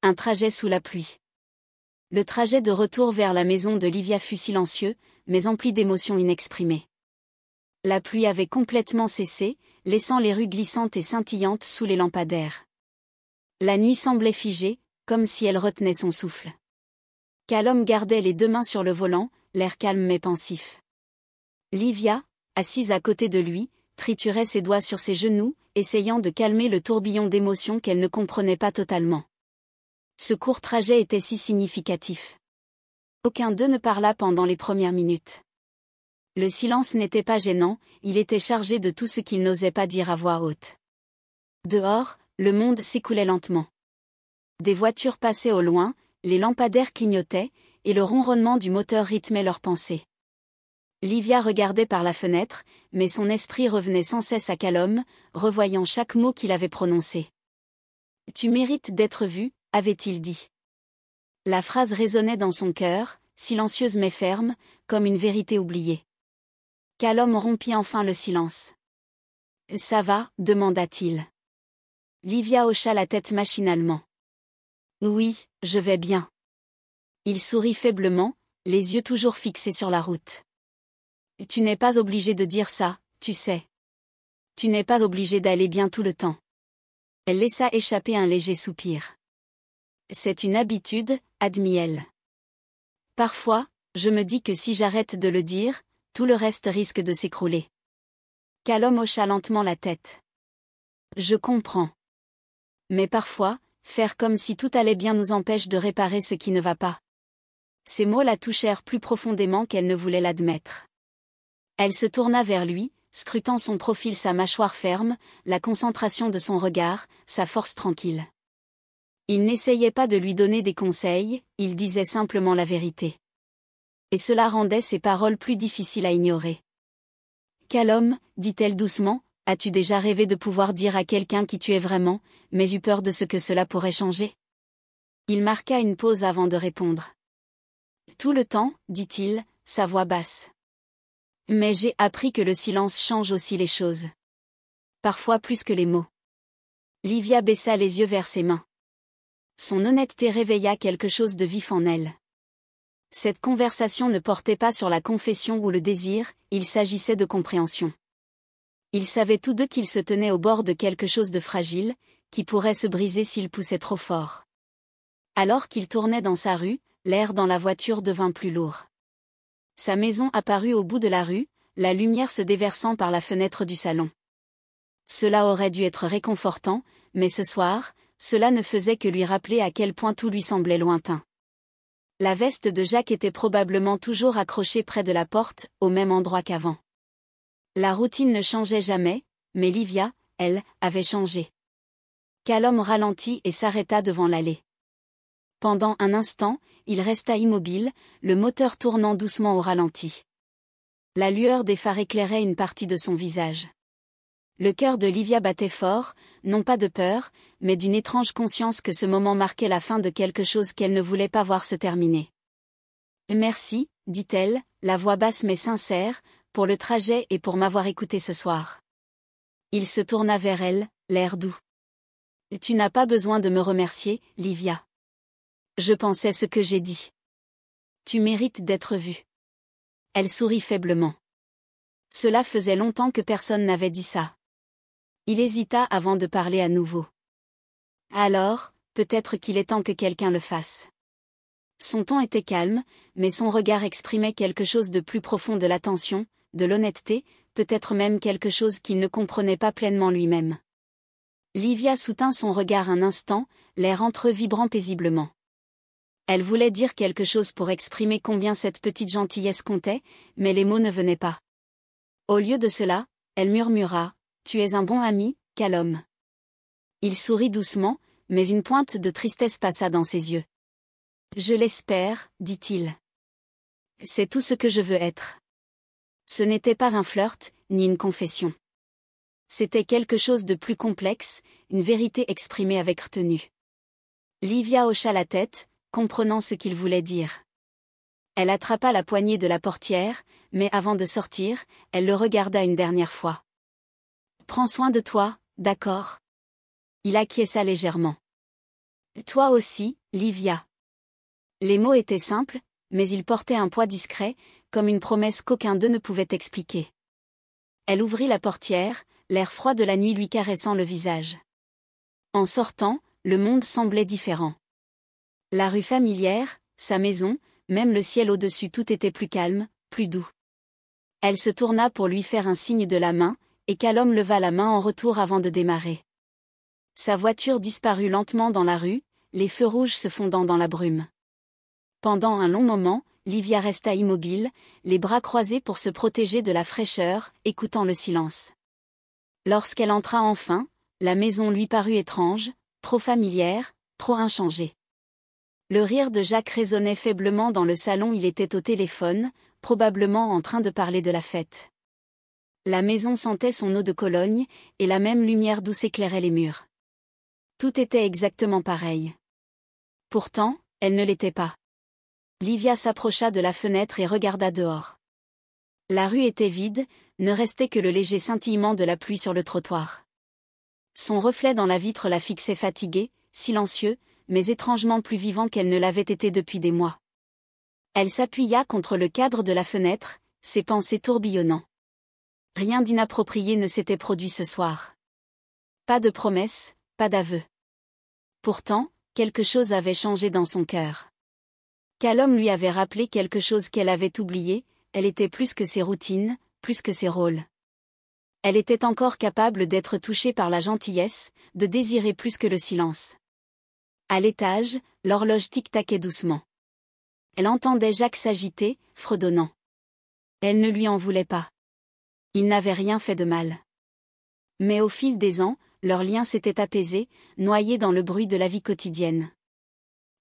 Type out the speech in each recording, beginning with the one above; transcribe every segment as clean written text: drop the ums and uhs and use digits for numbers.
Un trajet sous la pluie. Le trajet de retour vers la maison de Livia fut silencieux, mais empli d'émotions inexprimées. La pluie avait complètement cessé, laissant les rues glissantes et scintillantes sous les lampadaires. La nuit semblait figée, comme si elle retenait son souffle. Callum gardait les deux mains sur le volant, l'air calme mais pensif. Livia, assise à côté de lui, triturait ses doigts sur ses genoux, essayant de calmer le tourbillon d'émotions qu'elle ne comprenait pas totalement. Ce court trajet était si significatif. Aucun d'eux ne parla pendant les premières minutes. Le silence n'était pas gênant, il était chargé de tout ce qu'ils n'osaient pas dire à voix haute. Dehors, le monde s'écoulait lentement. Des voitures passaient au loin, les lampadaires clignotaient, et le ronronnement du moteur rythmait leurs pensées. Livia regardait par la fenêtre, mais son esprit revenait sans cesse à Callum, revoyant chaque mot qu'il avait prononcé. « Tu mérites d'être vu », avait-il dit. La phrase résonnait dans son cœur, silencieuse mais ferme, comme une vérité oubliée. Callum rompit enfin le silence. « Ça va ?» demanda-t-il. Livia hocha la tête machinalement. « Oui, je vais bien. » Il sourit faiblement, les yeux toujours fixés sur la route. « Tu n'es pas obligé de dire ça, tu sais. Tu n'es pas obligé d'aller bien tout le temps. » Elle laissa échapper un léger soupir. « C'est une habitude, » admit-elle. « Parfois, je me dis que si j'arrête de le dire, tout le reste risque de s'écrouler. » Callum hocha lentement la tête. « Je comprends. Mais parfois, faire comme si tout allait bien nous empêche de réparer ce qui ne va pas. » Ces mots la touchèrent plus profondément qu'elle ne voulait l'admettre. Elle se tourna vers lui, scrutant son profil, sa mâchoire ferme, la concentration de son regard, sa force tranquille. Il n'essayait pas de lui donner des conseils, il disait simplement la vérité. Et cela rendait ses paroles plus difficiles à ignorer. « Callum, dit-elle doucement, as-tu déjà rêvé de pouvoir dire à quelqu'un qui tu es vraiment, mais eu peur de ce que cela pourrait changer ?» Il marqua une pause avant de répondre. « Tout le temps, dit-il, sa voix basse. Mais j'ai appris que le silence change aussi les choses. Parfois plus que les mots. » Livia baissa les yeux vers ses mains. Son honnêteté réveilla quelque chose de vif en elle. Cette conversation ne portait pas sur la confession ou le désir, il s'agissait de compréhension. Ils savaient tous deux qu'ils se tenaient au bord de quelque chose de fragile, qui pourrait se briser s'ils poussaient trop fort. Alors qu'il tournait dans sa rue, l'air dans la voiture devint plus lourd. Sa maison apparut au bout de la rue, la lumière se déversant par la fenêtre du salon. Cela aurait dû être réconfortant, mais ce soir, cela ne faisait que lui rappeler à quel point tout lui semblait lointain. La veste de Jacques était probablement toujours accrochée près de la porte, au même endroit qu'avant. La routine ne changeait jamais, mais Livia, elle, avait changé. Callum ralentit et s'arrêta devant l'allée. Pendant un instant, il resta immobile, le moteur tournant doucement au ralenti. La lueur des phares éclairait une partie de son visage. Le cœur de Livia battait fort, non pas de peur, mais d'une étrange conscience que ce moment marquait la fin de quelque chose qu'elle ne voulait pas voir se terminer. « Merci, dit-elle, la voix basse mais sincère, pour le trajet et pour m'avoir écouté ce soir. » Il se tourna vers elle, l'air doux. « Tu n'as pas besoin de me remercier, Livia. Je pensais ce que j'ai dit. Tu mérites d'être vue. » Elle sourit faiblement. Cela faisait longtemps que personne n'avait dit ça. Il hésita avant de parler à nouveau. « Alors, peut-être qu'il est temps que quelqu'un le fasse. » Son ton était calme, mais son regard exprimait quelque chose de plus profond, de l'attention, de l'honnêteté, peut-être même quelque chose qu'il ne comprenait pas pleinement lui-même. Livia soutint son regard un instant, l'air entre eux vibrant paisiblement. Elle voulait dire quelque chose pour exprimer combien cette petite gentillesse comptait, mais les mots ne venaient pas. Au lieu de cela, elle murmura. Tu es un bon ami, Callum. Il sourit doucement, mais une pointe de tristesse passa dans ses yeux. Je l'espère, dit-il. C'est tout ce que je veux être. Ce n'était pas un flirt, ni une confession. C'était quelque chose de plus complexe, une vérité exprimée avec retenue. Livia hocha la tête, comprenant ce qu'il voulait dire. Elle attrapa la poignée de la portière, mais avant de sortir, elle le regarda une dernière fois. Prends soin de toi, d'accord ? Il acquiesça légèrement. Toi aussi, Livia. Les mots étaient simples, mais ils portaient un poids discret, comme une promesse qu'aucun d'eux ne pouvait expliquer. Elle ouvrit la portière, l'air froid de la nuit lui caressant le visage. En sortant, le monde semblait différent. La rue familière, sa maison, même le ciel au-dessus, tout était plus calme, plus doux. Elle se tourna pour lui faire un signe de la main, et Calum leva la main en retour avant de démarrer. Sa voiture disparut lentement dans la rue, les feux rouges se fondant dans la brume. Pendant un long moment, Livia resta immobile, les bras croisés pour se protéger de la fraîcheur, écoutant le silence. Lorsqu'elle entra enfin, la maison lui parut étrange, trop familière, trop inchangée. Le rire de Jacques résonnait faiblement dans le salon, il était au téléphone, probablement en train de parler de la fête. La maison sentait son eau de Cologne, et la même lumière douce éclairait les murs. Tout était exactement pareil. Pourtant, elle ne l'était pas. Livia s'approcha de la fenêtre et regarda dehors. La rue était vide, ne restait que le léger scintillement de la pluie sur le trottoir. Son reflet dans la vitre la fixait fatigué, silencieux, mais étrangement plus vivant qu'elle ne l'avait été depuis des mois. Elle s'appuya contre le cadre de la fenêtre, ses pensées tourbillonnant. Rien d'inapproprié ne s'était produit ce soir. Pas de promesses, pas d'aveux. Pourtant, quelque chose avait changé dans son cœur. Calum lui avait rappelé quelque chose qu'elle avait oublié, elle était plus que ses routines, plus que ses rôles. Elle était encore capable d'être touchée par la gentillesse, de désirer plus que le silence. À l'étage, l'horloge tic-taquait doucement. Elle entendait Jacques s'agiter, fredonnant. Elle ne lui en voulait pas. Il n'avait rien fait de mal. Mais au fil des ans, leur lien s'était apaisé, noyé dans le bruit de la vie quotidienne.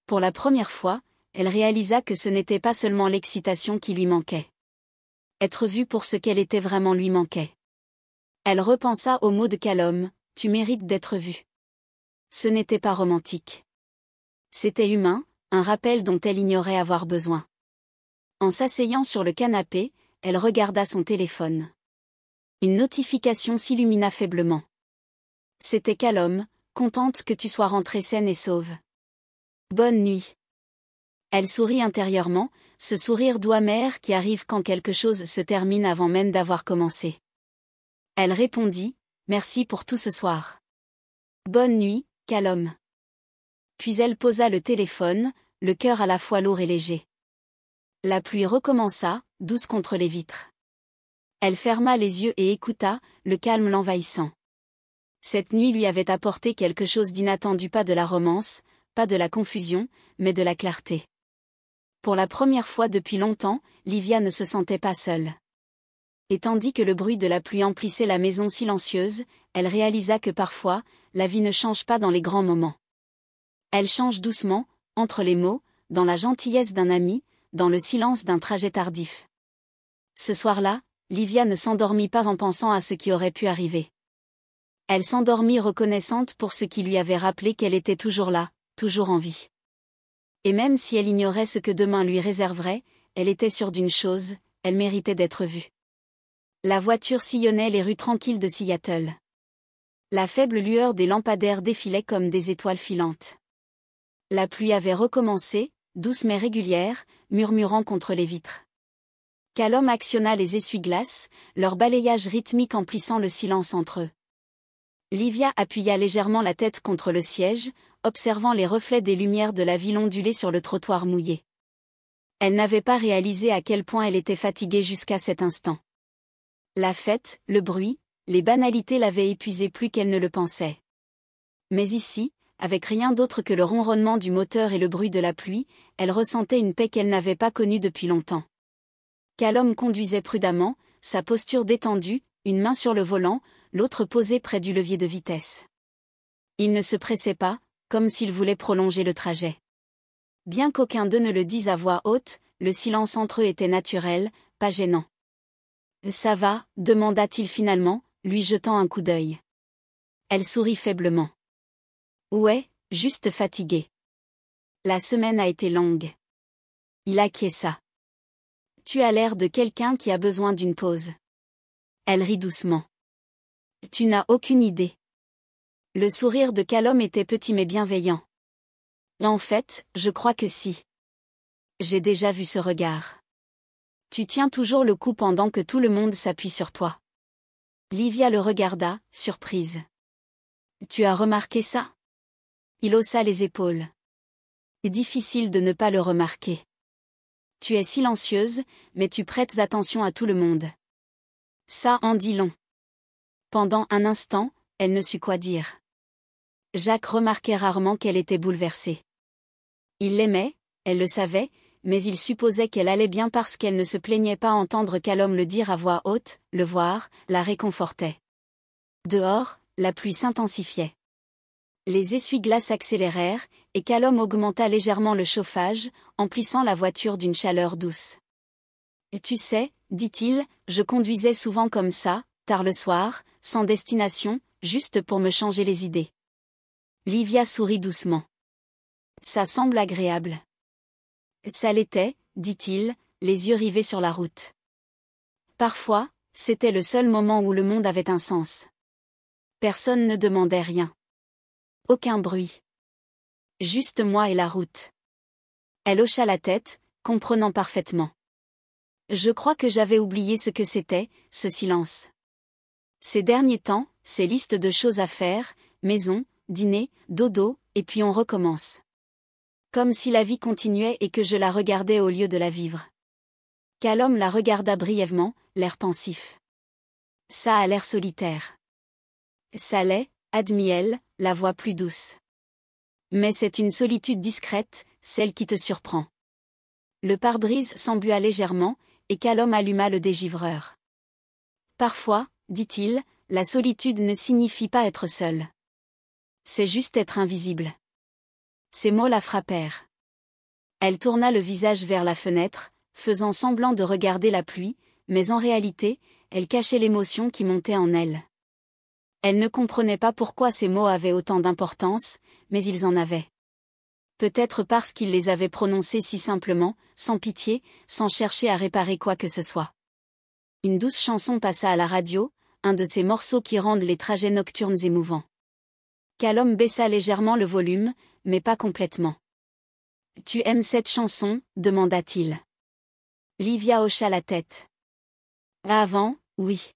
Pour la première fois, elle réalisa que ce n'était pas seulement l'excitation qui lui manquait. Être vue pour ce qu'elle était vraiment lui manquait. Elle repensa aux mots de Calum, « Tu mérites d'être vue ». Ce n'était pas romantique. C'était humain, un rappel dont elle ignorait avoir besoin. En s'asseyant sur le canapé, elle regarda son téléphone. Une notification s'illumina faiblement. C'était Calum, contente que tu sois rentrée saine et sauve. Bonne nuit. Elle sourit intérieurement, ce sourire doux amer qui arrive quand quelque chose se termine avant même d'avoir commencé. Elle répondit, merci pour tout ce soir. Bonne nuit, Calum. Puis elle posa le téléphone, le cœur à la fois lourd et léger. La pluie recommença, douce contre les vitres. Elle ferma les yeux et écouta, le calme l'envahissant. Cette nuit lui avait apporté quelque chose d'inattendu, pas de la romance, pas de la confusion, mais de la clarté. Pour la première fois depuis longtemps, Livia ne se sentait pas seule. Et tandis que le bruit de la pluie emplissait la maison silencieuse, elle réalisa que parfois, la vie ne change pas dans les grands moments. Elle change doucement, entre les mots, dans la gentillesse d'un ami, dans le silence d'un trajet tardif. Ce soir-là, Livia ne s'endormit pas en pensant à ce qui aurait pu arriver. Elle s'endormit reconnaissante pour ce qui lui avait rappelé qu'elle était toujours là, toujours en vie. Et même si elle ignorait ce que demain lui réserverait, elle était sûre d'une chose, elle méritait d'être vue. La voiture sillonnait les rues tranquilles de Seattle. La faible lueur des lampadaires défilait comme des étoiles filantes. La pluie avait recommencé, douce mais régulière, murmurant contre les vitres. Calum actionna les essuie-glaces, leur balayage rythmique emplissant le silence entre eux. Livia appuya légèrement la tête contre le siège, observant les reflets des lumières de la ville onduler sur le trottoir mouillé. Elle n'avait pas réalisé à quel point elle était fatiguée jusqu'à cet instant. La fête, le bruit, les banalités l'avaient épuisée plus qu'elle ne le pensait. Mais ici, avec rien d'autre que le ronronnement du moteur et le bruit de la pluie, elle ressentait une paix qu'elle n'avait pas connue depuis longtemps. Calum conduisait prudemment, sa posture détendue, une main sur le volant, l'autre posée près du levier de vitesse. Il ne se pressait pas, comme s'il voulait prolonger le trajet. Bien qu'aucun d'eux ne le dise à voix haute, le silence entre eux était naturel, pas gênant. « Ça va ?» demanda-t-il finalement, lui jetant un coup d'œil. Elle sourit faiblement. « Ouais, juste fatiguée. La semaine a été longue. » Il acquiesça. « Tu as l'air de quelqu'un qui a besoin d'une pause. » Elle rit doucement. « Tu n'as aucune idée. » Le sourire de Calum était petit mais bienveillant. En fait, je crois que si. J'ai déjà vu ce regard. Tu tiens toujours le coup pendant que tout le monde s'appuie sur toi. Livia le regarda, surprise. Tu as remarqué ça? Il haussa les épaules. Difficile de ne pas le remarquer. Tu es silencieuse, mais tu prêtes attention à tout le monde. Ça en dit long. Pendant un instant, elle ne sut quoi dire. Jacques remarquait rarement qu'elle était bouleversée. Il l'aimait, elle le savait, mais il supposait qu'elle allait bien parce qu'elle ne se plaignait pas entendre Callum le dire à voix haute, le voir, la réconfortait. Dehors, la pluie s'intensifiait. Les essuie-glaces s'accélérèrent, et Callum augmenta légèrement le chauffage, emplissant la voiture d'une chaleur douce. « Tu sais, dit-il, je conduisais souvent comme ça, tard le soir, sans destination, juste pour me changer les idées. » Livia sourit doucement. « Ça semble agréable. » Ça l'était, dit-il, les yeux rivés sur la route. Parfois, c'était le seul moment où le monde avait un sens. Personne ne demandait rien. Aucun bruit. Juste moi et la route. Elle hocha la tête, comprenant parfaitement. Je crois que j'avais oublié ce que c'était, ce silence. Ces derniers temps, ces listes de choses à faire, maison, dîner, dodo, et puis on recommence. Comme si la vie continuait et que je la regardais au lieu de la vivre. Callum la regarda brièvement, l'air pensif. Ça a l'air solitaire. Ça l'est, admit elle, la voix plus douce. Mais c'est une solitude discrète, celle qui te surprend. Le pare-brise s'embua légèrement, et Callum alluma le dégivreur. Parfois, dit-il, la solitude ne signifie pas être seul. C'est juste être invisible. Ces mots la frappèrent. Elle tourna le visage vers la fenêtre, faisant semblant de regarder la pluie, mais en réalité, elle cachait l'émotion qui montait en elle. Elle ne comprenait pas pourquoi ces mots avaient autant d'importance, mais ils en avaient. Peut-être parce qu'il les avait prononcés si simplement, sans pitié, sans chercher à réparer quoi que ce soit. Une douce chanson passa à la radio, un de ces morceaux qui rendent les trajets nocturnes émouvants. Callum baissa légèrement le volume, mais pas complètement. « Tu aimes cette chanson ?» demanda-t-il. Livia hocha la tête. « Avant, oui.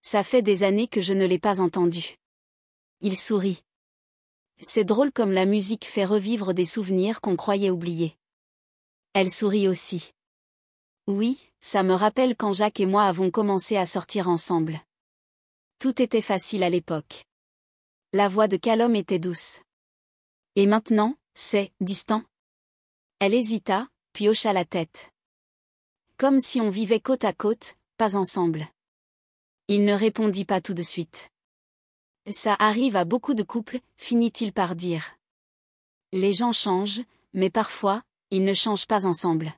Ça fait des années que je ne l'ai pas entendue. » Il sourit. C'est drôle comme la musique fait revivre des souvenirs qu'on croyait oubliés. Elle sourit aussi. Oui, ça me rappelle quand Jacques et moi avons commencé à sortir ensemble. Tout était facile à l'époque. La voix de Callum était douce. Et maintenant, c'est distant. Elle hésita, puis hocha la tête. Comme si on vivait côte à côte, pas ensemble. Il ne répondit pas tout de suite. Ça arrive à beaucoup de couples, finit-il par dire. Les gens changent, mais parfois, ils ne changent pas ensemble.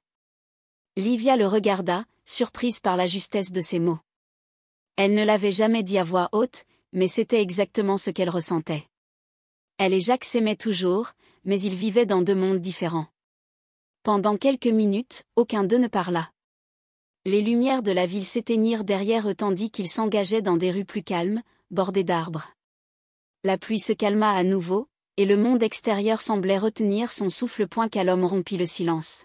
Livia le regarda, surprise par la justesse de ses mots. Elle ne l'avait jamais dit à voix haute, mais c'était exactement ce qu'elle ressentait. Elle et Jacques s'aimaient toujours, mais ils vivaient dans deux mondes différents. Pendant quelques minutes, aucun d'eux ne parla. Les lumières de la ville s'éteignirent derrière eux tandis qu'ils s'engageaient dans des rues plus calmes, bordées d'arbres. La pluie se calma à nouveau, et le monde extérieur semblait retenir son souffle. Callum rompit le silence.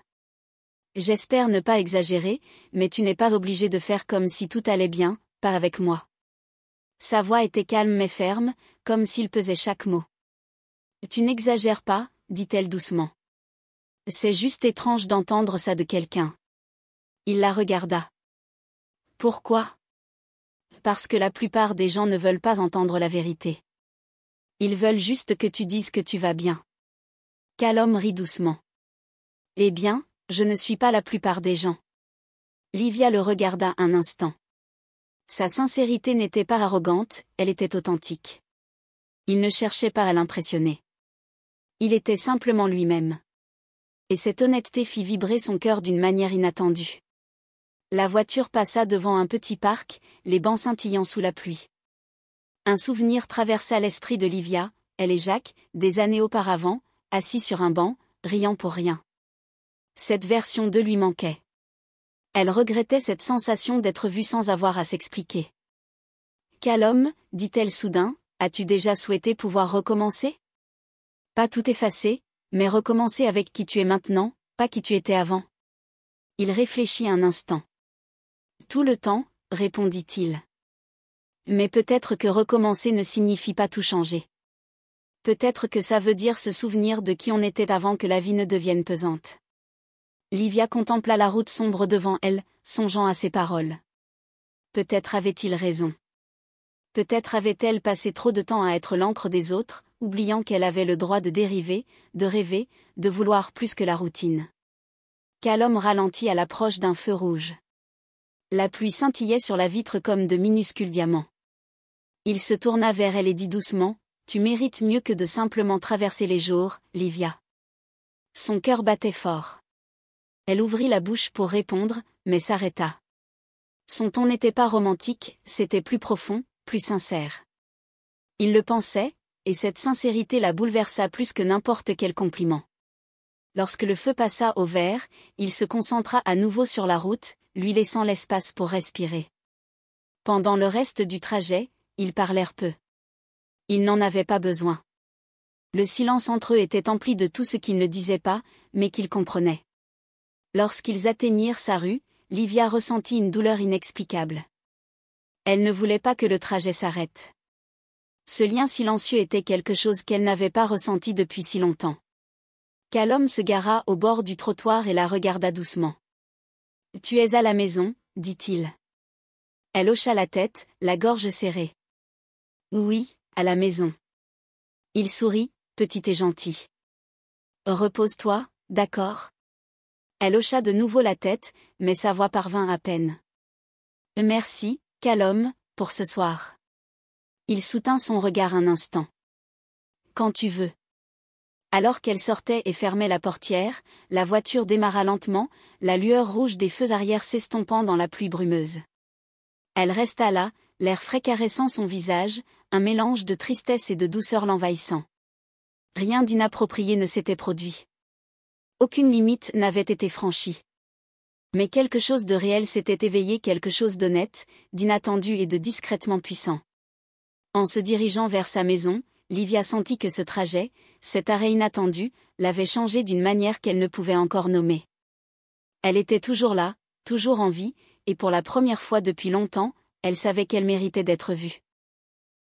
J'espère ne pas exagérer, mais tu n'es pas obligé de faire comme si tout allait bien, pas avec moi. Sa voix était calme mais ferme, comme s'il pesait chaque mot. Tu n'exagères pas, dit-elle doucement. C'est juste étrange d'entendre ça de quelqu'un. Il la regarda. Pourquoi? Parce que la plupart des gens ne veulent pas entendre la vérité. Ils veulent juste que tu dises que tu vas bien. Callum rit doucement. Eh bien, je ne suis pas la plupart des gens. Livia le regarda un instant. Sa sincérité n'était pas arrogante, elle était authentique. Il ne cherchait pas à l'impressionner. Il était simplement lui-même. Et cette honnêteté fit vibrer son cœur d'une manière inattendue. La voiture passa devant un petit parc, les bancs scintillant sous la pluie. Un souvenir traversa l'esprit de Livia, elle et Jacques, des années auparavant, assis sur un banc, riant pour rien. Cette version d'eux lui manquait. Elle regrettait cette sensation d'être vue sans avoir à s'expliquer. « Callum, dit-elle soudain, as-tu déjà souhaité pouvoir recommencer ? Pas tout effacer, Mais recommencer avec qui tu es maintenant, pas qui tu étais avant. Il réfléchit un instant. Tout le temps, répondit-il. Mais peut-être que recommencer ne signifie pas tout changer. Peut-être que ça veut dire se souvenir de qui on était avant que la vie ne devienne pesante. Livia contempla la route sombre devant elle, songeant à ses paroles. Peut-être avait-il raison. Peut-être avait-elle passé trop de temps à être l'encre des autres, oubliant qu'elle avait le droit de dériver, de rêver, de vouloir plus que la routine. Callum ralentit à l'approche d'un feu rouge. La pluie scintillait sur la vitre comme de minuscules diamants. Il se tourna vers elle et dit doucement, « Tu mérites mieux que de simplement traverser les jours, Livia. » Son cœur battait fort. Elle ouvrit la bouche pour répondre, mais s'arrêta. Son ton n'était pas romantique, c'était plus profond, plus sincère. Il le pensait, et cette sincérité la bouleversa plus que n'importe quel compliment. Lorsque le feu passa au vert, il se concentra à nouveau sur la route, lui laissant l'espace pour respirer. Pendant le reste du trajet, ils parlèrent peu. Ils n'en avaient pas besoin. Le silence entre eux était empli de tout ce qu'ils ne disaient pas, mais qu'ils comprenaient. Lorsqu'ils atteignirent sa rue, Livia ressentit une douleur inexplicable. Elle ne voulait pas que le trajet s'arrête. Ce lien silencieux était quelque chose qu'elle n'avait pas ressenti depuis si longtemps. Callum se gara au bord du trottoir et la regarda doucement. « Tu es à la maison, dit-il. » Elle hocha la tête, la gorge serrée. « Oui, à la maison. » Il sourit, petit et gentil. « Repose-toi, d'accord ?» Elle hocha de nouveau la tête, mais sa voix parvint à peine. « Merci, Callum, pour ce soir. » Il soutint son regard un instant. « Quand tu veux. » Alors qu'elle sortait et fermait la portière, la voiture démarra lentement, la lueur rouge des feux arrière s'estompant dans la pluie brumeuse. Elle resta là, l'air frais caressant son visage, un mélange de tristesse et de douceur l'envahissant. Rien d'inapproprié ne s'était produit. Aucune limite n'avait été franchie. Mais quelque chose de réel s'était éveillé, quelque chose d'honnête, d'inattendu et de discrètement puissant. En se dirigeant vers sa maison, Livia sentit que ce trajet, cet arrêt inattendu, l'avait changée d'une manière qu'elle ne pouvait encore nommer. Elle était toujours là, toujours en vie, et pour la première fois depuis longtemps, elle savait qu'elle méritait d'être vue.